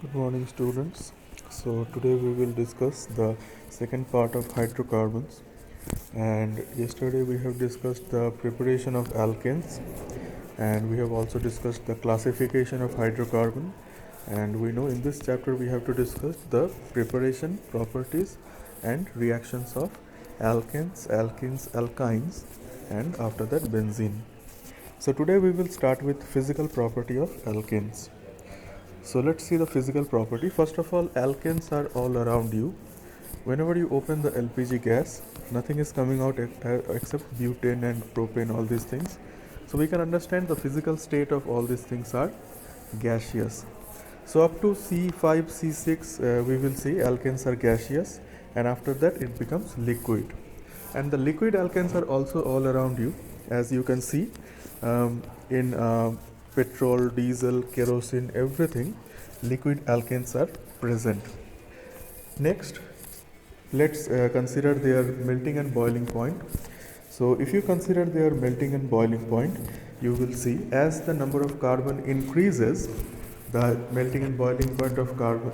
Good morning, students. So today we will discuss the second part of hydrocarbons. And yesterday we have discussed the preparation of alkanes, and we have also discussed the classification of hydrocarbon. And we know in this chapter we have to discuss the preparation, properties, and reactions of alkanes, alkenes, alkynes, and after that benzene. So today we will start with physical property of alkanes. So let's see the physical property. First of all, alkanes are all around you. Whenever you open the LPG gas, nothing is coming out except butane and propane, all these things. So we can understand the physical state of all these things are gaseous. So up to C5, C6, we will see alkanes are gaseous, and after that it becomes liquid. And the liquid alkanes are also all around you, as you can see in petrol, diesel, kerosene, everything, liquid alkanes are present. Next, let's consider their melting and boiling point. So if you consider their melting and boiling point, you will see as the number of carbon increases, the melting and boiling point of carbon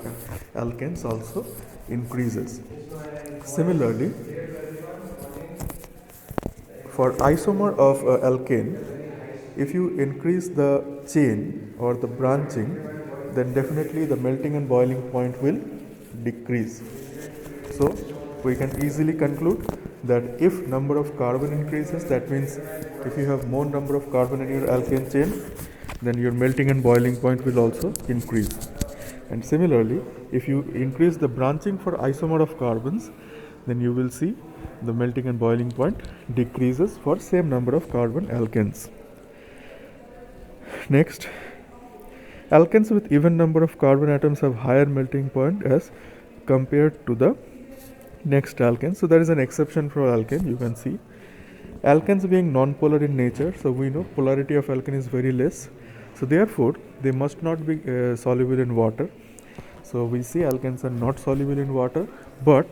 alkanes also increases. Similarly, for isomer of alkane, if you increase the chain or the branching, then definitely the melting and boiling point will decrease. So we can easily conclude that if number of carbon increases, that means if you have more number of carbon in your alkane chain, then your melting and boiling point will also increase. And similarly, if you increase the branching for isomer of carbons, then you will see the melting and boiling point decreases for same number of carbon alkanes. Next, alkanes with even number of carbon atoms have higher melting point as compared to the next alkane. So there is an exception for alkane, you can see. Alkanes being non-polar in nature, so we know polarity of alkane is very less. So therefore, they must not be soluble in water. So we see alkanes are not soluble in water, but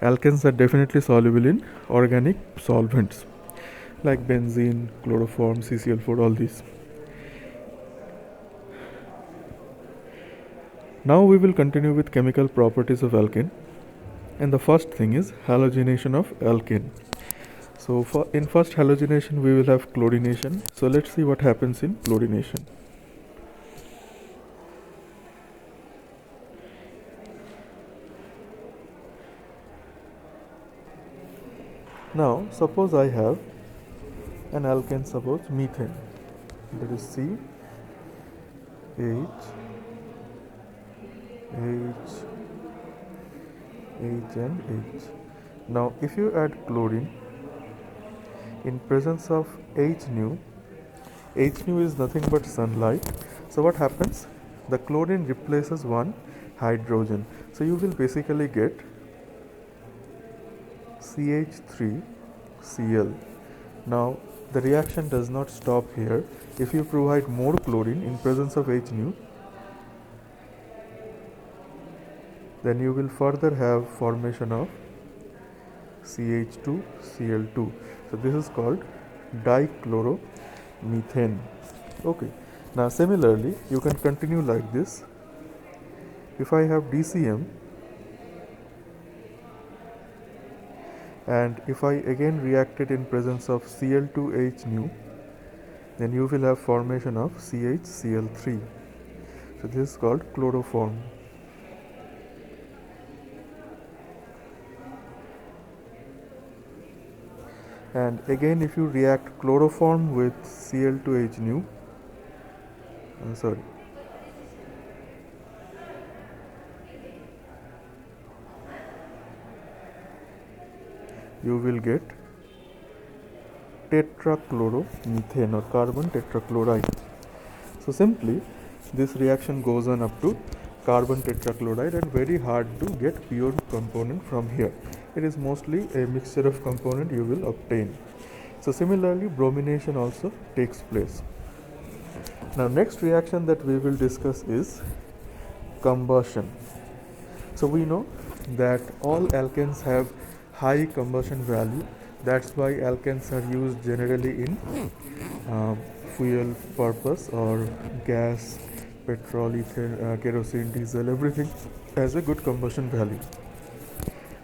alkanes are definitely soluble in organic solvents like benzene, chloroform, CCl4, all these. Now we will continue with chemical properties of alkane, and the first thing is halogenation of alkane. So in first halogenation we will have chlorination. So let's see what happens in chlorination. Now suppose I have an alkane, suppose methane, that is C H H H and H. Now if you add chlorine in presence of H nu is nothing but sunlight. So what happens? The chlorine replaces one hydrogen. So you will basically get CH3Cl. Now the reaction does not stop here. If you provide more chlorine in presence of H nu, then you will further have formation of CH2Cl2. So this is called dichloromethane. Okay. Now similarly, you can continue like this. If I have DCM, and if I again react it in presence of Cl2H nu, then you will have formation of CHCl3. So this is called chloroform. And again, if you react chloroform with Cl2H nu, you will get tetrachloromethane or carbon tetrachloride. So simply this reaction goes on up to carbon tetrachloride, and very hard to get pure component from here. It is mostly a mixture of component you will obtain. So similarly, bromination also takes place. Now next reaction that we will discuss is combustion. So we know that all alkanes have high combustion value. That's why alkanes are used generally in fuel purpose or gas petrol, kerosene, diesel, everything has a good combustion value.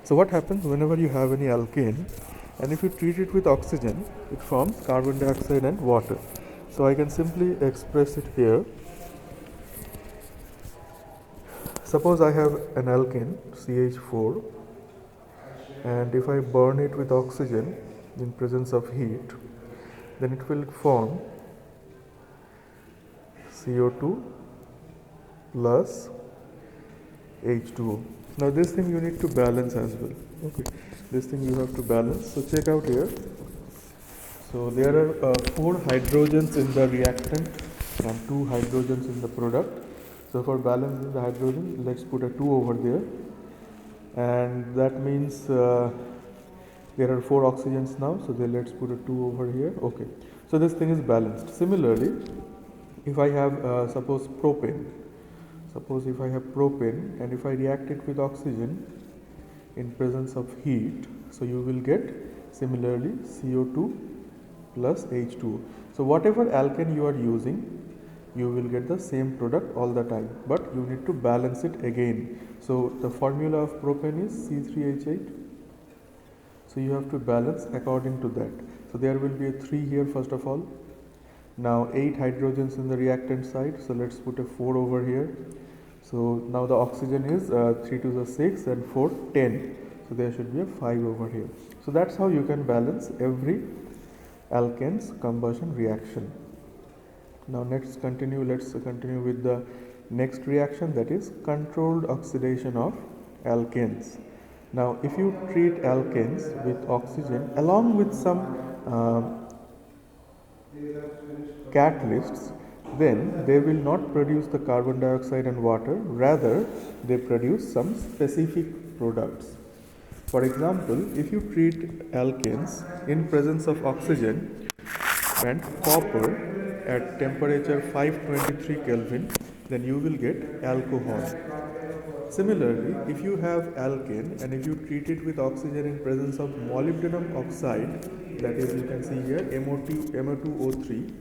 So what happens whenever you have any alkane, and if you treat it with oxygen, it forms carbon dioxide and water. So I can simply express it here. Suppose I have an alkane CH4, and if I burn it with oxygen in presence of heat, then it will form CO2 plus H2O. Now this thing you need to balance as well. Okay, this thing you have to balance. So check out here. So there are 4 hydrogens in the reactant and 2 hydrogens in the product. So for balancing the hydrogen, let's put a 2 over there, and that means there are 4 oxygens now. So then let's put a 2 over here. Okay, so this thing is balanced. Similarly, if I have suppose if I have propane, and if I react it with oxygen in presence of heat, so you will get similarly CO2 plus H2O. So whatever alkane you are using, you will get the same product all the time, but you need to balance it again. So the formula of propane is C3H8. So you have to balance according to that. So there will be a 3 here first of all. Now 8 hydrogens in the reactant side, so let's put a 4 over here. So now the oxygen is 3 to the 6 and 4 10. So there should be a 5 over here. So that's how you can balance every alkane's combustion reaction. Now let's continue with the next reaction, that is controlled oxidation of alkanes. Now if you treat alkanes with oxygen along with some catalysts, then they will not produce the carbon dioxide and water, rather they produce some specific products. For example, if you treat alkanes in presence of oxygen and copper at temperature 523 Kelvin, then you will get alcohol. Similarly, if you have alkane and if you treat it with oxygen in presence of molybdenum oxide, that is, you can see here MO2O3,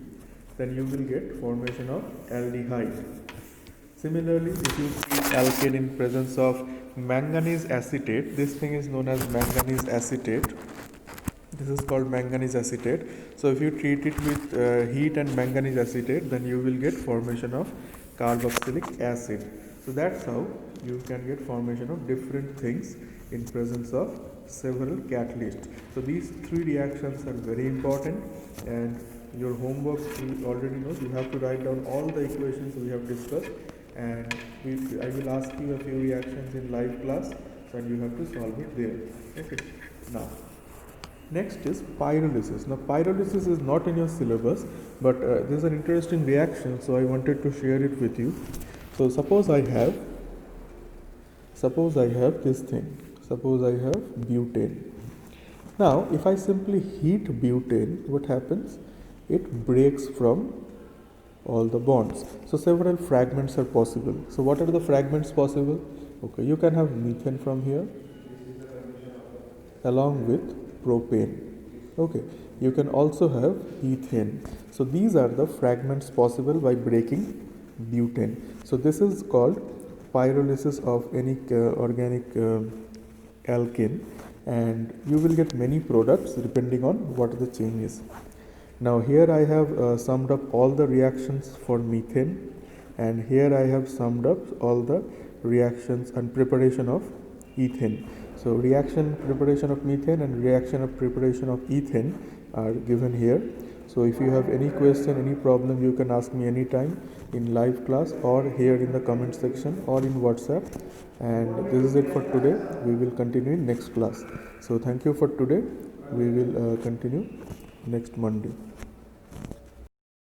then you will get formation of aldehyde. Similarly, if you treat alkane in presence of manganese acetate, this thing is known as manganese acetate. This is called manganese acetate. So if you treat it with heat and manganese acetate, then you will get formation of carboxylic acid. So that's how you can get formation of different things in presence of several catalysts. So these 3 reactions are very important, and your homework, you already know, you have to write down all the equations we have discussed, and I will ask you a few reactions in live class, and you have to solve it there. Okay. Now next is pyrolysis. Now pyrolysis is not in your syllabus, but this is an interesting reaction, so I wanted to share it with you. So suppose I have this thing. Suppose I have butane. Now if I simply heat butane, what happens? It breaks from all the bonds. So several fragments are possible. So what are the fragments possible? Okay, you can have methane from here along with propane. Okay, you can also have ethane. So these are the fragments possible by breaking butane. So this is called pyrolysis of any organic alkane, and you will get many products depending on what the change is. Now here I have summed up all the reactions for methane, and here I have summed up all the reactions and preparation of ethane. So reaction preparation of methane and reaction of preparation of ethane are given here. So if you have any question, any problem, you can ask me anytime in live class or here in the comment section or in WhatsApp. And this is it for today. We will continue in next class. So thank you for today. We will continue next Monday.